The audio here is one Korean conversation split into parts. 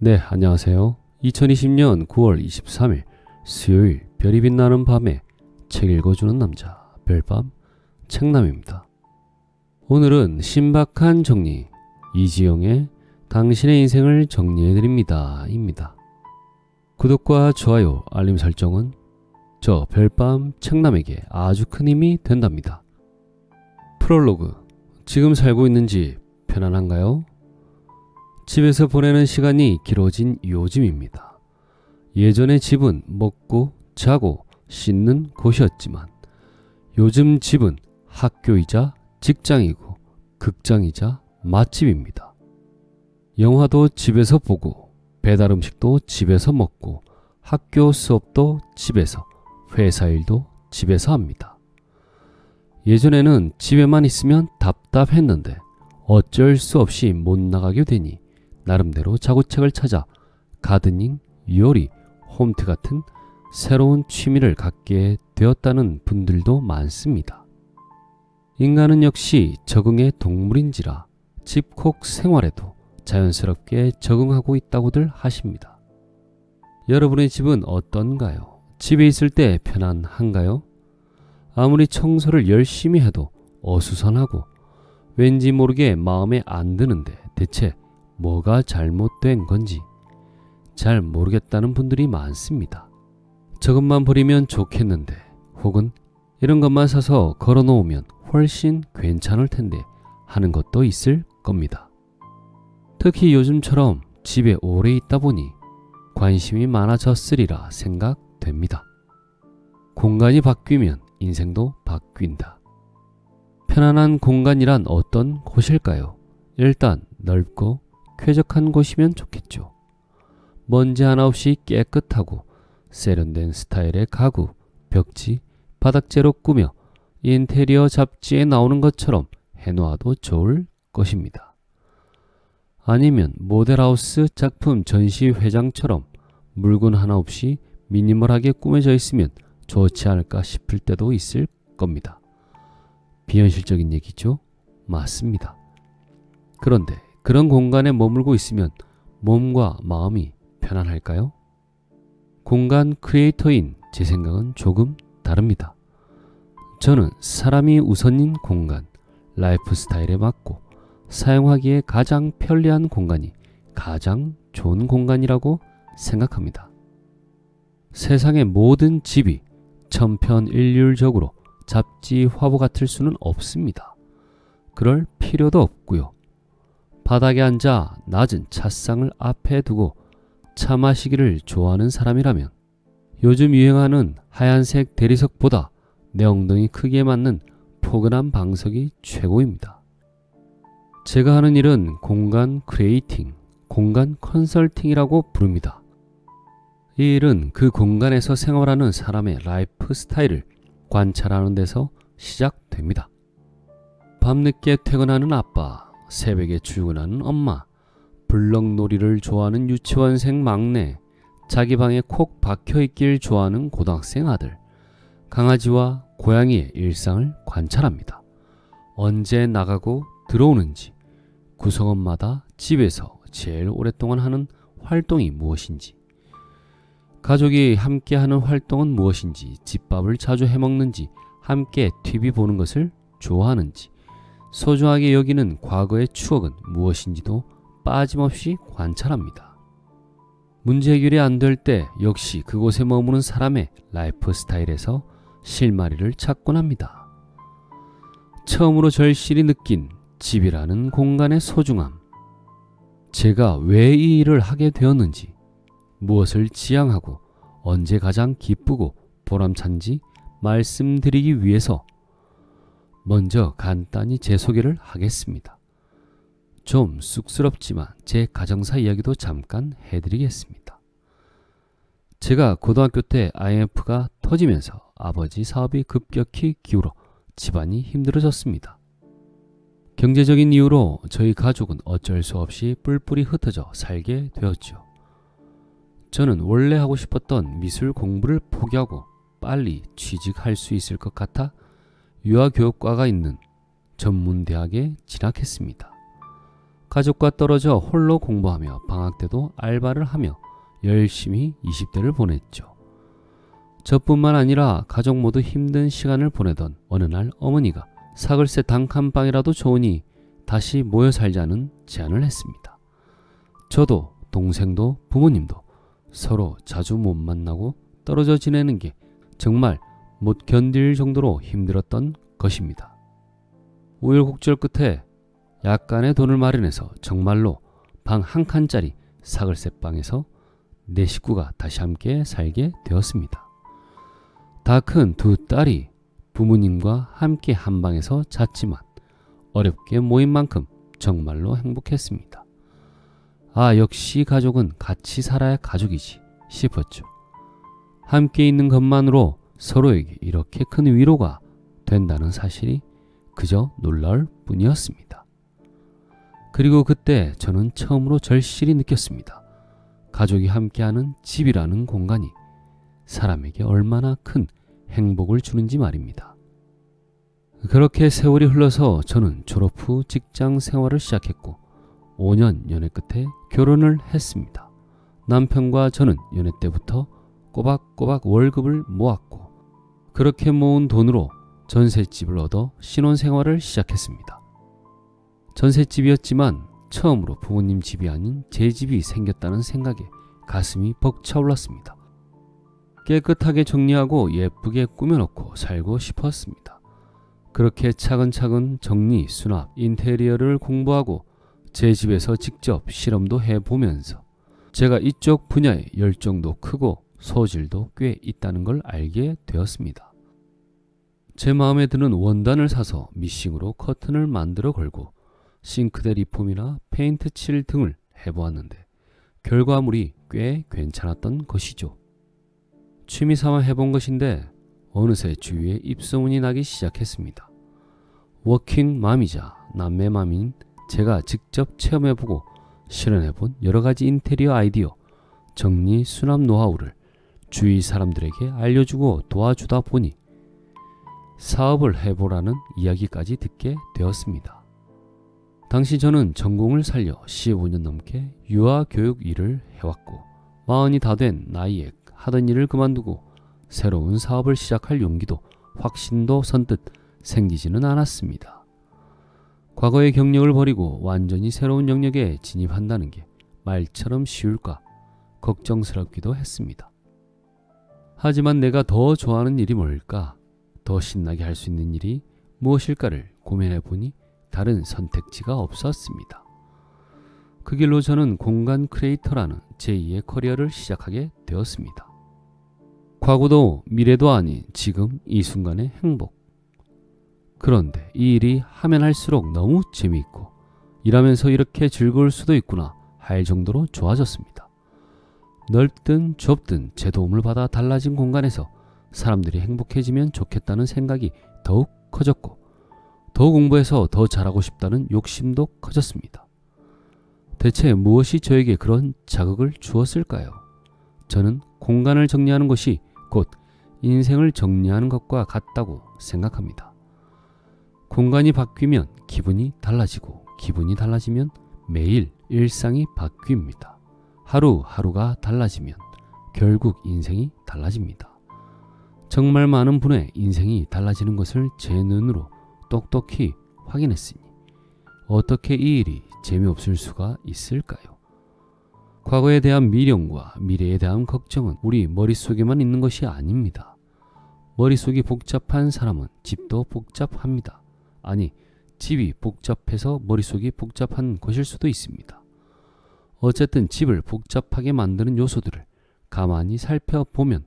네, 안녕하세요. 2020년 9월 23일 수요일 별이 빛나는 밤에 책 읽어주는 남자 별밤 책남입니다. 오늘은 신박한 정리 이지영의 당신의 인생을 정리해드립니다 입니다. 구독과 좋아요, 알림 설정은 저 별밤 책남에게 아주 큰 힘이 된답니다. 프롤로그. 지금 살고 있는 집 편안한가요? 집에서 보내는 시간이 길어진 요즘입니다. 예전에 집은 먹고 자고 씻는 곳이었지만 요즘 집은 학교이자 직장이고 극장이자 맛집입니다. 영화도 집에서 보고 배달 음식도 집에서 먹고 학교 수업도 집에서 회사 일도 집에서 합니다. 예전에는 집에만 있으면 답답했는데 어쩔 수 없이 못 나가게 되니 나름대로 자구책을 찾아 가드닝, 요리, 홈트 같은 새로운 취미를 갖게 되었다는 분들도 많습니다. 인간은 역시 적응의 동물인지라 집콕 생활에도 자연스럽게 적응하고 있다고들 하십니다. 여러분의 집은 어떤가요? 집에 있을 때 편안한가요? 아무리 청소를 열심히 해도 어수선하고 왠지 모르게 마음에 안 드는데 대체 뭐가 잘못된 건지 잘 모르겠다는 분들이 많습니다. 저것만 버리면 좋겠는데 혹은 이런 것만 사서 걸어 놓으면 훨씬 괜찮을 텐데 하는 것도 있을 겁니다. 특히 요즘처럼 집에 오래 있다 보니 관심이 많아졌으리라 생각됩니다. 공간이 바뀌면 인생도 바뀐다. 편안한 공간이란 어떤 곳일까요? 일단 넓고 쾌적한 곳이면 좋겠죠. 먼지 하나 없이 깨끗하고 세련된 스타일의 가구, 벽지, 바닥재로 꾸며 인테리어 잡지에 나오는 것처럼 해놓아도 좋을 것입니다. 아니면 모델하우스 작품 전시회장처럼 물건 하나 없이 미니멀하게 꾸며져 있으면 좋지 않을까 싶을 때도 있을 겁니다. 비현실적인 얘기죠? 맞습니다. 그런데 그런 공간에 머물고 있으면 몸과 마음이 편안할까요? 공간 크리에이터인 제 생각은 조금 다릅니다. 저는 사람이 우선인 공간, 라이프 스타일에 맞고 사용하기에 가장 편리한 공간이 가장 좋은 공간이라고 생각합니다. 세상의 모든 집이 천편일률적으로 잡지 화보 같을 수는 없습니다. 그럴 필요도 없고요. 바닥에 앉아 낮은 찻상을 앞에 두고 차 마시기를 좋아하는 사람이라면 요즘 유행하는 하얀색 대리석보다 내 엉덩이 크기에 맞는 포근한 방석이 최고입니다. 제가 하는 일은 공간 크리에이팅, 공간 컨설팅이라고 부릅니다. 이 일은 그 공간에서 생활하는 사람의 라이프 스타일을 관찰하는 데서 시작됩니다. 밤늦게 퇴근하는 아빠, 새벽에 출근하는 엄마, 블럭놀이를 좋아하는 유치원생 막내, 자기 방에 콕 박혀있길 좋아하는 고등학생 아들, 강아지와 고양이의 일상을 관찰합니다. 언제 나가고 들어오는지, 구성원마다 집에서 제일 오랫동안 하는 활동이 무엇인지, 가족이 함께 하는 활동은 무엇인지, 집밥을 자주 해먹는지, 함께 TV 보는 것을 좋아하는지, 소중하게 여기는 과거의 추억은 무엇인지도 빠짐없이 관찰합니다. 문제 해결이 안 될 때 역시 그곳에 머무는 사람의 라이프 스타일에서 실마리를 찾곤 합니다. 처음으로 절실히 느낀 집이라는 공간의 소중함. 제가 왜 이 일을 하게 되었는지, 무엇을 지향하고 언제 가장 기쁘고 보람찬지 말씀드리기 위해서 먼저 간단히 제 소개를 하겠습니다. 좀 쑥스럽지만 제 가정사 이야기도 잠깐 해드리겠습니다. 제가 고등학교 때 IMF가 터지면서 아버지 사업이 급격히 기울어 집안이 힘들어졌습니다. 경제적인 이유로 저희 가족은 어쩔 수 없이 뿔뿔이 흩어져 살게 되었죠. 저는 원래 하고 싶었던 미술 공부를 포기하고 빨리 취직할 수 있을 것 같아 유아교육과가 있는 전문대학에 진학했습니다. 가족과 떨어져 홀로 공부하며 방학 때도 알바를 하며 열심히 20대를 보냈죠. 저뿐만 아니라 가족 모두 힘든 시간을 보내던 어느 날 어머니가 사글세 단칸방이라도 좋으니 다시 모여 살자는 제안을 했습니다. 저도 동생도 부모님도 서로 자주 못 만나고 떨어져 지내는 게 정말 못 견딜 정도로 힘들었던 것입니다. 우여곡절 끝에 약간의 돈을 마련해서 정말로 방 한 칸짜리 사글세 방에서 네 식구가 다시 함께 살게 되었습니다. 다 큰 두 딸이 부모님과 함께 한 방에서 잤지만 어렵게 모인 만큼 정말로 행복했습니다. 아, 역시 가족은 같이 살아야 가족이지 싶었죠. 함께 있는 것만으로 서로에게 이렇게 큰 위로가 된다는 사실이 그저 놀라울 뿐이었습니다. 그리고 그때 저는 처음으로 절실히 느꼈습니다. 가족이 함께하는 집이라는 공간이 사람에게 얼마나 큰 행복을 주는지 말입니다. 그렇게 세월이 흘러서 저는 졸업 후 직장 생활을 시작했고 5년 연애 끝에 결혼을 했습니다. 남편과 저는 연애 때부터 꼬박꼬박 월급을 모았고 그렇게 모은 돈으로 전셋집을 얻어 신혼생활을 시작했습니다. 전셋집이었지만 처음으로 부모님 집이 아닌 제 집이 생겼다는 생각에 가슴이 벅차올랐습니다. 깨끗하게 정리하고 예쁘게 꾸며놓고 살고 싶었습니다. 그렇게 차근차근 정리, 수납, 인테리어를 공부하고 제 집에서 직접 실험도 해보면서 제가 이쪽 분야에 열정도 크고 소질도 꽤 있다는 걸 알게 되었습니다. 제 마음에 드는 원단을 사서 미싱으로 커튼을 만들어 걸고 싱크대 리폼이나 페인트 칠 등을 해보았는데 결과물이 꽤 괜찮았던 것이죠. 취미삼아 해본 것인데 어느새 주위에 입소문이 나기 시작했습니다. 워킹맘이자 남매맘인 제가 직접 체험해보고 실현해본 여러가지 인테리어 아이디어, 정리, 수납 노하우를 주위 사람들에게 알려주고 도와주다 보니 사업을 해보라는 이야기까지 듣게 되었습니다. 당시 저는 전공을 살려 15년 넘게 유아교육 일을 해왔고 40이 다 된 나이에 하던 일을 그만두고 새로운 사업을 시작할 용기도 확신도 선뜻 생기지는 않았습니다. 과거의 경력을 버리고 완전히 새로운 영역에 진입한다는 게 말처럼 쉬울까 걱정스럽기도 했습니다. 하지만 내가 더 좋아하는 일이 뭘까? 더 신나게 할 수 있는 일이 무엇일까를 고민해보니 다른 선택지가 없었습니다. 그 길로 저는 공간 크리에이터라는 제2의 커리어를 시작하게 되었습니다. 과거도 미래도 아닌 지금 이 순간의 행복. 그런데 이 일이 하면 할수록 너무 재미있고 일하면서 이렇게 즐거울 수도 있구나 할 정도로 좋아졌습니다. 넓든 좁든 제 도움을 받아 달라진 공간에서 사람들이 행복해지면 좋겠다는 생각이 더욱 커졌고 더 공부해서 더 잘하고 싶다는 욕심도 커졌습니다. 대체 무엇이 저에게 그런 자극을 주었을까요? 저는 공간을 정리하는 것이 곧 인생을 정리하는 것과 같다고 생각합니다. 공간이 바뀌면 기분이 달라지고 기분이 달라지면 매일 일상이 바뀝니다. 하루하루가 달라지면 결국 인생이 달라집니다. 정말 많은 분의 인생이 달라지는 것을 제 눈으로 똑똑히 확인했으니 어떻게 이 일이 재미없을 수가 있을까요? 과거에 대한 미련과 미래에 대한 걱정은 우리 머릿속에만 있는 것이 아닙니다. 머릿속이 복잡한 사람은 집도 복잡합니다. 아니, 집이 복잡해서 머릿속이 복잡한 것일 수도 있습니다. 어쨌든 집을 복잡하게 만드는 요소들을 가만히 살펴보면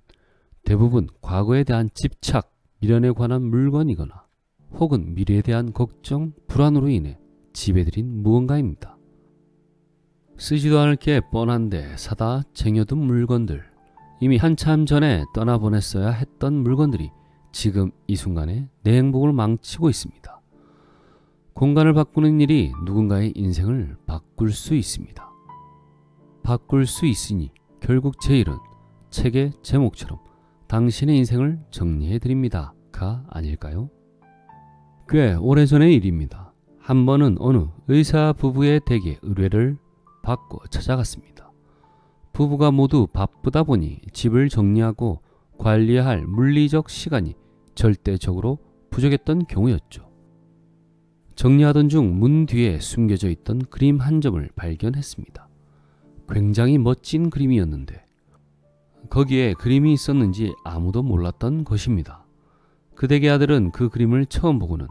대부분 과거에 대한 집착, 미련에 관한 물건이거나 혹은 미래에 대한 걱정, 불안으로 인해 지배들인 무언가입니다. 쓰지도 않을 게 뻔한데 사다 쟁여둔 물건들, 이미 한참 전에 떠나보냈어야 했던 물건들이 지금 이 순간에 내 행복을 망치고 있습니다. 공간을 바꾸는 일이 누군가의 인생을 바꿀 수 있습니다. 바꿀 수 있으니 결국 제 일은 책의 제목처럼 당신의 인생을 정리해드립니다가 아닐까요? 꽤 오래전의 일입니다. 한 번은 어느 의사 부부의 댁에 의뢰를 받고 찾아갔습니다. 부부가 모두 바쁘다 보니 집을 정리하고 관리할 물리적 시간이 절대적으로 부족했던 경우였죠. 정리하던 중 문 뒤에 숨겨져 있던 그림 한 점을 발견했습니다. 굉장히 멋진 그림이었는데 거기에 그림이 있었는지 아무도 몰랐던 것입니다. 그 댁의 아들은 그 그림을 처음 보고는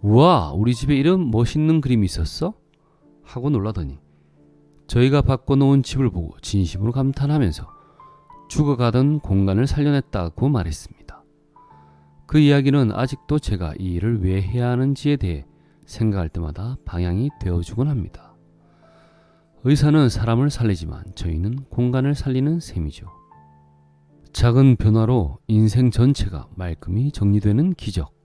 우와, 우리 집에 이런 멋있는 그림이 있었어? 하고 놀라더니 저희가 바꿔놓은 집을 보고 진심으로 감탄하면서 죽어가던 공간을 살려냈다고 말했습니다. 그 이야기는 아직도 제가 이 일을 왜 해야 하는지에 대해 생각할 때마다 방향이 되어주곤 합니다. 의사는 사람을 살리지만 저희는 공간을 살리는 셈이죠. 작은 변화로 인생 전체가 말끔히 정리되는 기적.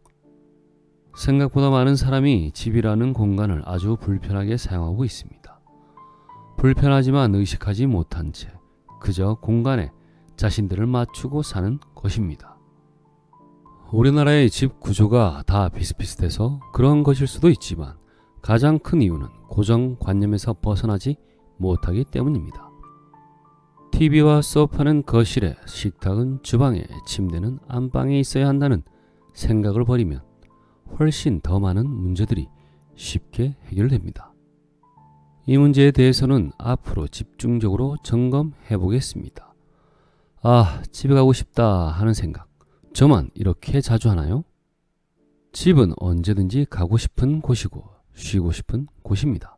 생각보다 많은 사람이 집이라는 공간을 아주 불편하게 사용하고 있습니다. 불편하지만 의식하지 못한 채 그저 공간에 자신들을 맞추고 사는 것입니다. 우리나라의 집 구조가 다 비슷비슷해서 그런 것일 수도 있지만 가장 큰 이유는 고정관념에서 벗어나지 못하기 때문입니다. TV와 소파는 거실에, 식탁은 주방에, 침대는 안방에 있어야 한다는 생각을 버리면 훨씬 더 많은 문제들이 쉽게 해결됩니다. 이 문제에 대해서는 앞으로 집중적으로 점검해 보겠습니다. 아, 집에 가고 싶다 하는 생각. 저만 이렇게 자주 하나요? 집은 언제든지 가고 싶은 곳이고 쉬고 싶은 곳입니다.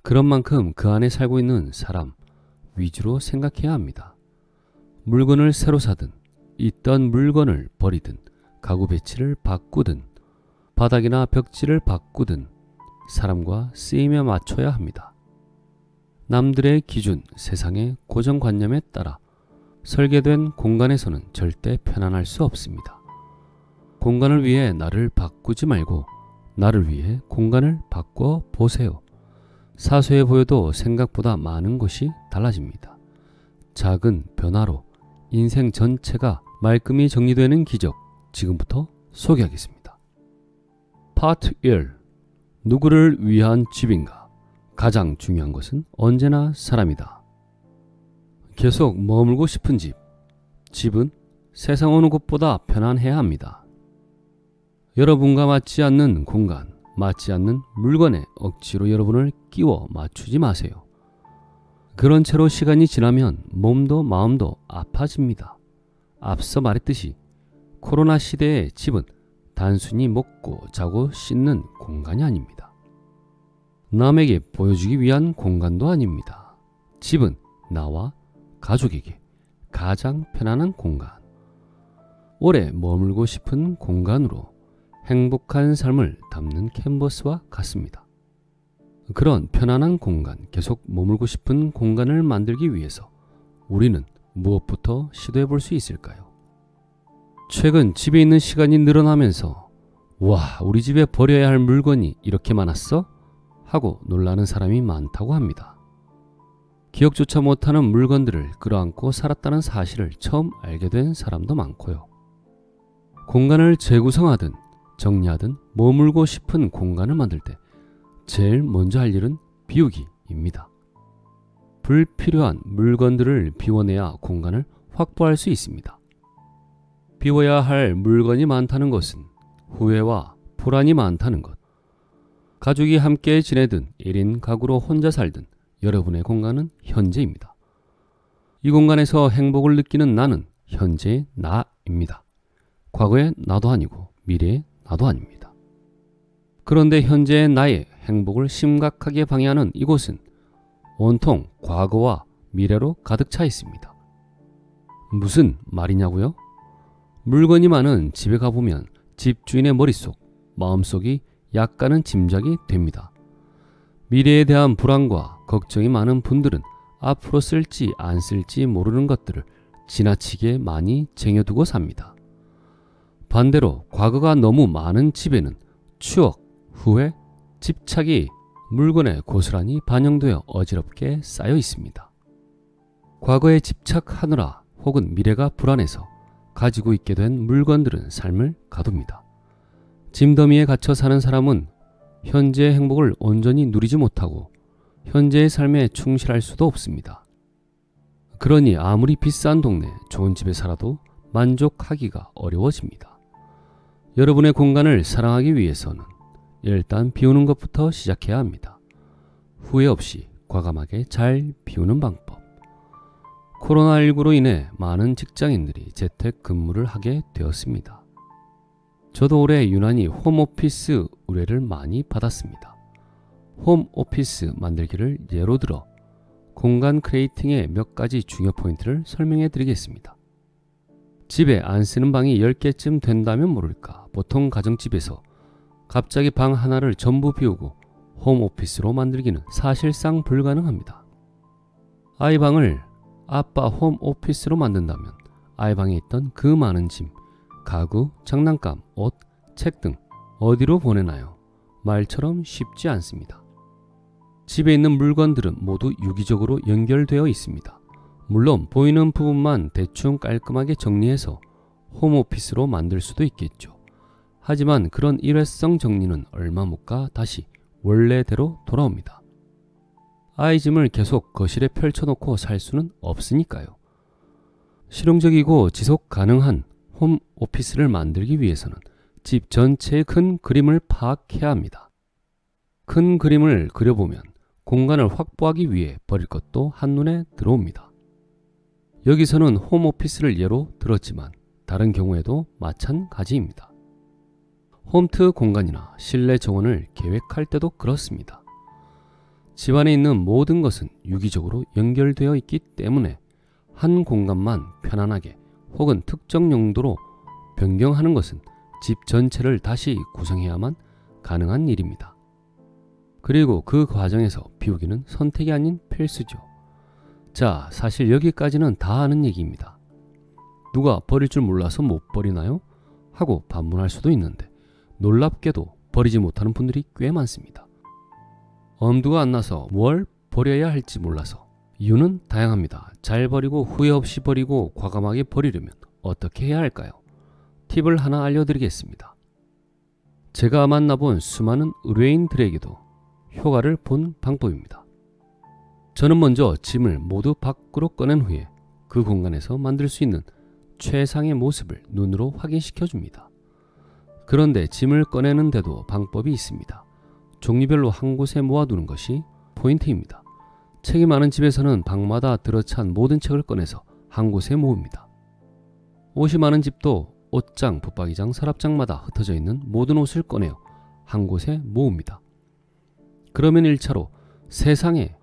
그런 만큼 그 안에 살고 있는 사람 위주로 생각해야 합니다. 물건을 새로 사든, 있던 물건을 버리든, 가구 배치를 바꾸든, 바닥이나 벽지를 바꾸든 사람과 쓰임에 맞춰야 합니다. 남들의 기준, 세상의 고정관념에 따라 설계된 공간에서는 절대 편안할 수 없습니다. 공간을 위해 나를 바꾸지 말고 나를 위해 공간을 바꿔 보세요. 사소해 보여도 생각보다 많은 것이 달라집니다. 작은 변화로 인생 전체가 말끔히 정리되는 기적, 지금부터 소개하겠습니다. 파트 1. 누구를 위한 집인가? 가장 중요한 것은 언제나 사람이다. 계속 머물고 싶은 집. 집은 세상 어느 곳보다 편안해야 합니다. 여러분과 맞지 않는 공간, 맞지 않는 물건에 억지로 여러분을 끼워 맞추지 마세요. 그런 채로 시간이 지나면 몸도 마음도 아파집니다. 앞서 말했듯이 코로나 시대의 집은 단순히 먹고 자고 씻는 공간이 아닙니다. 남에게 보여주기 위한 공간도 아닙니다. 집은 나와 가족에게 가장 편안한 공간, 오래 머물고 싶은 공간으로 행복한 삶을 담는 캔버스와 같습니다. 그런 편안한 공간, 계속 머물고 싶은 공간을 만들기 위해서 우리는 무엇부터 시도해 볼 수 있을까요? 최근 집에 있는 시간이 늘어나면서 와, 우리 집에 버려야 할 물건이 이렇게 많았어? 하고 놀라는 사람이 많다고 합니다. 기억조차 못하는 물건들을 끌어안고 살았다는 사실을 처음 알게 된 사람도 많고요. 공간을 재구성하든 정리하든 머물고 싶은 공간을 만들 때 제일 먼저 할 일은 비우기입니다. 불필요한 물건들을 비워내야 공간을 확보할 수 있습니다. 비워야 할 물건이 많다는 것은 후회와 불안이 많다는 것. 가족이 함께 지내든 1인 가구로 혼자 살든 여러분의 공간은 현재입니다. 이 공간에서 행복을 느끼는 나는 현재의 나입니다. 과거의 나도 아니고 미래의 나도 아닙니다. 그런데 현재의 나의 행복을 심각하게 방해하는 이곳은 온통 과거와 미래로 가득 차 있습니다. 무슨 말이냐고요? 물건이 많은 집에 가보면 집주인의 머릿속, 마음속이 약간은 짐작이 됩니다. 미래에 대한 불안과 걱정이 많은 분들은 앞으로 쓸지 안 쓸지 모르는 것들을 지나치게 많이 쟁여두고 삽니다. 반대로 과거가 너무 많은 집에는 추억, 후회, 집착이 물건에 고스란히 반영되어 어지럽게 쌓여 있습니다. 과거에 집착하느라 혹은 미래가 불안해서 가지고 있게 된 물건들은 삶을 가둡니다. 짐더미에 갇혀 사는 사람은 현재의 행복을 온전히 누리지 못하고 현재의 삶에 충실할 수도 없습니다. 그러니 아무리 비싼 동네, 좋은 집에 살아도 만족하기가 어려워집니다. 여러분의 공간을 사랑하기 위해서는 일단 비우는 것부터 시작해야 합니다. 후회 없이 과감하게 잘 비우는 방법. 코로나19로 인해 많은 직장인들이 재택 근무를 하게 되었습니다. 저도 올해 유난히 홈오피스 의뢰를 많이 받았습니다. 홈오피스 만들기를 예로 들어 공간 크리에이팅의 몇 가지 중요 포인트를 설명해 드리겠습니다. 집에 안 쓰는 방이 10개쯤 된다면 모를까 보통 가정집에서 갑자기 방 하나를 전부 비우고 홈오피스로 만들기는 사실상 불가능합니다. 아이 방을 아빠 홈오피스로 만든다면 아이 방에 있던 그 많은 짐, 가구, 장난감, 옷, 책 등 어디로 보내나요? 말처럼 쉽지 않습니다. 집에 있는 물건들은 모두 유기적으로 연결되어 있습니다. 물론 보이는 부분만 대충 깔끔하게 정리해서 홈오피스로 만들 수도 있겠죠. 하지만 그런 일회성 정리는 얼마 못 가 다시 원래대로 돌아옵니다. 아이 짐을 계속 거실에 펼쳐놓고 살 수는 없으니까요. 실용적이고 지속 가능한 홈오피스를 만들기 위해서는 집 전체의 큰 그림을 파악해야 합니다. 큰 그림을 그려보면 공간을 확보하기 위해 버릴 것도 한눈에 들어옵니다. 여기서는 홈오피스를 예로 들었지만 다른 경우에도 마찬가지입니다. 홈트 공간이나 실내 정원을 계획할 때도 그렇습니다. 집안에 있는 모든 것은 유기적으로 연결되어 있기 때문에 한 공간만 편안하게 혹은 특정 용도로 변경하는 것은 집 전체를 다시 구성해야만 가능한 일입니다. 그리고 그 과정에서 비우기는 선택이 아닌 필수죠. 자, 사실 여기까지는 다 아는 얘기입니다. 누가 버릴 줄 몰라서 못 버리나요? 하고 반문할 수도 있는데 놀랍게도 버리지 못하는 분들이 꽤 많습니다. 엄두가 안 나서 뭘 버려야 할지 몰라서. 이유는 다양합니다. 잘 버리고 후회 없이 버리고 과감하게 버리려면 어떻게 해야 할까요? 팁을 하나 알려드리겠습니다. 제가 만나본 수많은 의뢰인들에게도 효과를 본 방법입니다. 저는 먼저 짐을 모두 밖으로 꺼낸 후에 그 공간에서 만들 수 있는 최상의 모습을 눈으로 확인시켜 줍니다. 그런데 짐을 꺼내는데도 방법이 있습니다. 종류별로 한 곳에 모아두는 것이 포인트입니다. 책이 많은 집에서는 방마다 들어찬 모든 책을 꺼내서 한 곳에 모읍니다. 옷이 많은 집도 옷장, 붙박이장, 서랍장마다 흩어져 있는 모든 옷을 꺼내어 한 곳에 모읍니다. 그러면 1차로 세상에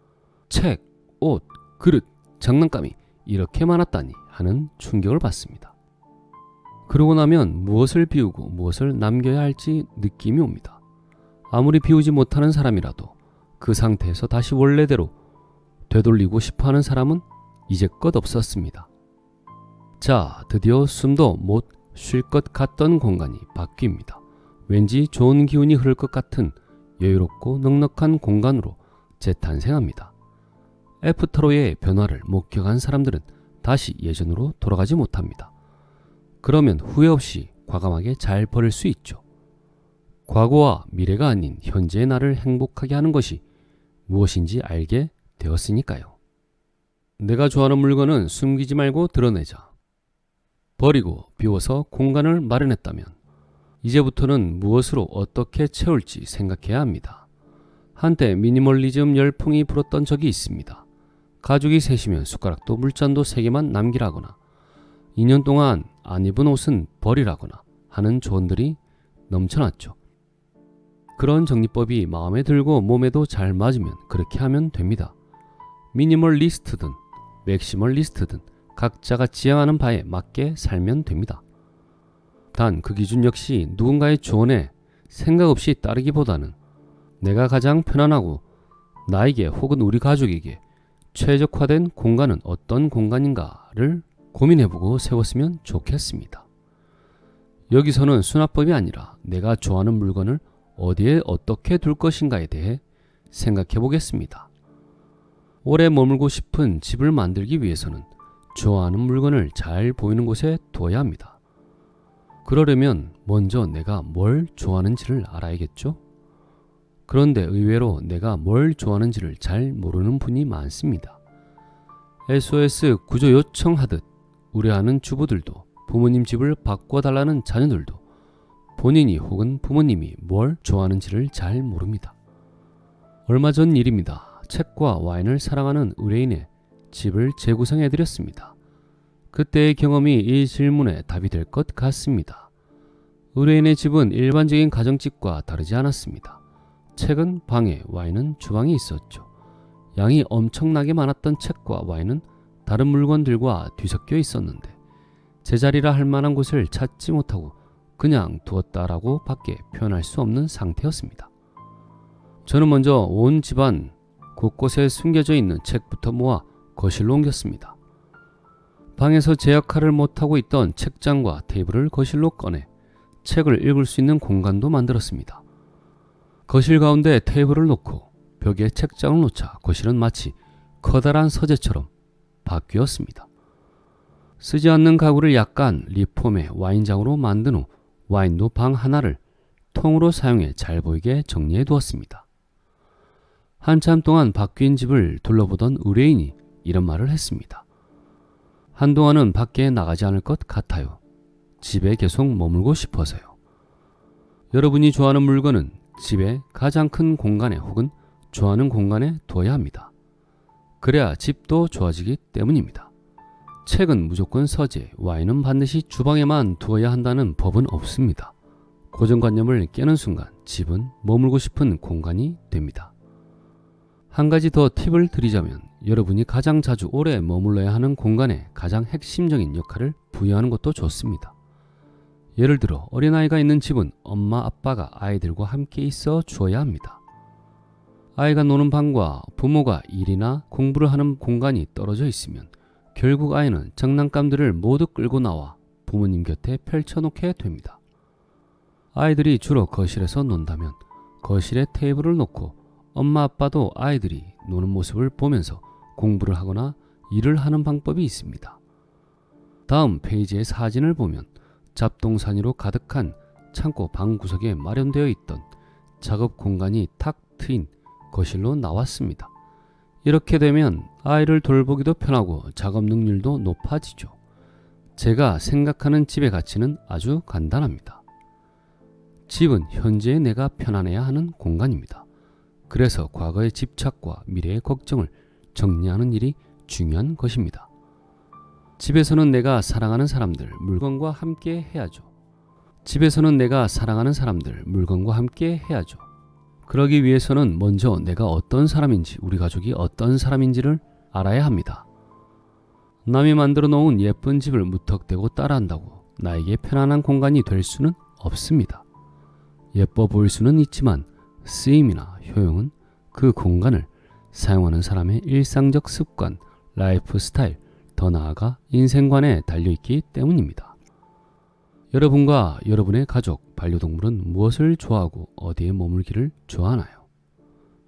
책, 옷, 그릇, 장난감이 이렇게 많았다니 하는 충격을 받습니다. 그러고 나면 무엇을 비우고 무엇을 남겨야 할지 느낌이 옵니다. 아무리 비우지 못하는 사람이라도 그 상태에서 다시 원래대로 되돌리고 싶어하는 사람은 이제껏 없었습니다. 자, 드디어 숨도 못 쉴 것 같던 공간이 바뀝니다. 왠지 좋은 기운이 흐를 것 같은 여유롭고 넉넉한 공간으로 재탄생합니다. 애프터로의 변화를 목격한 사람들은 다시 예전으로 돌아가지 못합니다. 그러면 후회 없이 과감하게 잘 버릴 수 있죠. 과거와 미래가 아닌 현재의 나를 행복하게 하는 것이 무엇인지 알게 되었으니까요. 내가 좋아하는 물건은 숨기지 말고 드러내자. 버리고 비워서 공간을 마련했다면 이제부터는 무엇으로 어떻게 채울지 생각해야 합니다. 한때 미니멀리즘 열풍이 불었던 적이 있습니다. 가족이 셋이면 숟가락도 물잔도 3개만 남기라거나 2년 동안 안 입은 옷은 버리라거나 하는 조언들이 넘쳐났죠. 그런 정리법이 마음에 들고 몸에도 잘 맞으면 그렇게 하면 됩니다. 미니멀리스트든 맥시멀리스트든 각자가 지향하는 바에 맞게 살면 됩니다. 단 그 기준 역시 누군가의 조언에 생각 없이 따르기보다는 내가 가장 편안하고 나에게 혹은 우리 가족에게 최적화된 공간은 어떤 공간인가를 고민해보고 세웠으면 좋겠습니다. 여기서는 수납법이 아니라 내가 좋아하는 물건을 어디에 어떻게 둘 것인가에 대해 생각해 보겠습니다. 오래 머물고 싶은 집을 만들기 위해서는 좋아하는 물건을 잘 보이는 곳에 두어야 합니다. 그러려면 먼저 내가 뭘 좋아하는지를 알아야겠죠? 그런데 의외로 내가 뭘 좋아하는지를 잘 모르는 분이 많습니다. SOS 구조 요청하듯 우려하는 주부들도, 부모님 집을 바꿔달라는 자녀들도 본인이 혹은 부모님이 뭘 좋아하는지를 잘 모릅니다. 얼마 전 일입니다. 책과 와인을 사랑하는 의뢰인의 집을 재구성해드렸습니다. 그때의 경험이 이 질문에 답이 될 것 같습니다. 의뢰인의 집은 일반적인 가정집과 다르지 않았습니다. 책은 방에, 와인은 주방에 있었죠. 양이 엄청나게 많았던 책과 와인은 다른 물건들과 뒤섞여 있었는데 제자리라 할 만한 곳을 찾지 못하고 그냥 두었다라고 밖에 표현할 수 없는 상태였습니다. 저는 먼저 온 집안 곳곳에 숨겨져 있는 책부터 모아 거실로 옮겼습니다. 방에서 제 역할을 못하고 있던 책장과 테이블을 거실로 꺼내 책을 읽을 수 있는 공간도 만들었습니다. 거실 가운데 테이블을 놓고 벽에 책장을 놓자 거실은 마치 커다란 서재처럼 바뀌었습니다. 쓰지 않는 가구를 약간 리폼해 와인장으로 만든 후 와인도 방 하나를 통으로 사용해 잘 보이게 정리해 두었습니다. 한참 동안 바뀐 집을 둘러보던 의뢰인이 이런 말을 했습니다. 한동안은 밖에 나가지 않을 것 같아요. 집에 계속 머물고 싶어서요. 여러분이 좋아하는 물건은 집의 가장 큰 공간에 혹은 좋아하는 공간에 두어야 합니다. 그래야 집도 좋아지기 때문입니다. 책은 무조건 서재, 와인은 반드시 주방에만 두어야 한다는 법은 없습니다. 고정관념을 깨는 순간 집은 머물고 싶은 공간이 됩니다. 한 가지 더 팁을 드리자면 여러분이 가장 자주 오래 머물러야 하는 공간에 가장 핵심적인 역할을 부여하는 것도 좋습니다. 예를 들어 어린아이가 있는 집은 엄마 아빠가 아이들과 함께 있어 주어야 합니다. 아이가 노는 방과 부모가 일이나 공부를 하는 공간이 떨어져 있으면 결국 아이는 장난감들을 모두 끌고 나와 부모님 곁에 펼쳐놓게 됩니다. 아이들이 주로 거실에서 논다면 거실에 테이블을 놓고 엄마 아빠도 아이들이 노는 모습을 보면서 공부를 하거나 일을 하는 방법이 있습니다. 다음 페이지의 사진을 보면 잡동사니로 가득한 창고 방 구석에 마련되어 있던 작업 공간이 탁 트인 거실로 나왔습니다. 이렇게 되면 아이를 돌보기도 편하고 작업 능률도 높아지죠. 제가 생각하는 집의 가치는 아주 간단합니다. 집은 현재의 내가 편안해야 하는 공간입니다. 그래서 과거의 집착과 미래의 걱정을 정리하는 일이 중요한 것입니다. 집에서는 내가 사랑하는 사람들, 물건과 함께 해야죠. 집에서는 내가 사랑하는 사람들, 물건과 함께 해야죠. 그러기 위해서는 먼저 내가 어떤 사람인지, 우리 가족이 어떤 사람인지를 알아야 합니다. 남이 만들어 놓은 예쁜 집을 무턱대고 따라한다고 나에게 편안한 공간이 될 수는 없습니다. 예뻐 보일 수는 있지만 쓰임이나 효용은 그 공간을 사용하는 사람의 일상적 습관, 라이프 스타일, 더 나아가 인생관에 달려있기 때문입니다. 여러분과 여러분의 가족, 반려동물은 무엇을 좋아하고 어디에 머물기를 좋아하나요?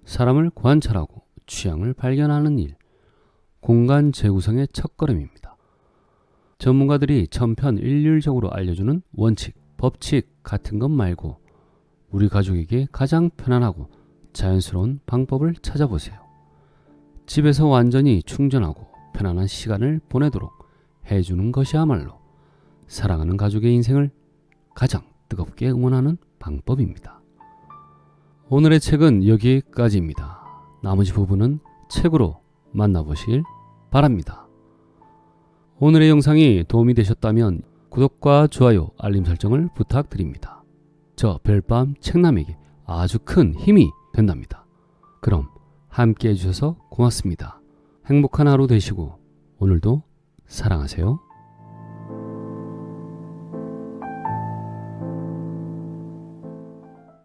사람을 관찰하고 취향을 발견하는 일, 공간 재구성의 첫걸음입니다. 전문가들이 천편일률적으로 알려주는 원칙, 법칙 같은 것 말고 우리 가족에게 가장 편안하고 자연스러운 방법을 찾아보세요. 집에서 완전히 충전하고 편안한 시간을 보내도록 해주는 것이야말로 사랑하는 가족의 인생을 가장 뜨겁게 응원하는 방법입니다. 오늘의 책은 여기까지입니다. 나머지 부분은 책으로 만나보시길 바랍니다. 오늘의 영상이 도움이 되셨다면 구독과 좋아요, 알림 설정을 부탁드립니다. 저 별밤 책남에게 아주 큰 힘이 된답니다. 그럼 함께 해주셔서 고맙습니다. 행복한 하루 되시고 오늘도 사랑하세요.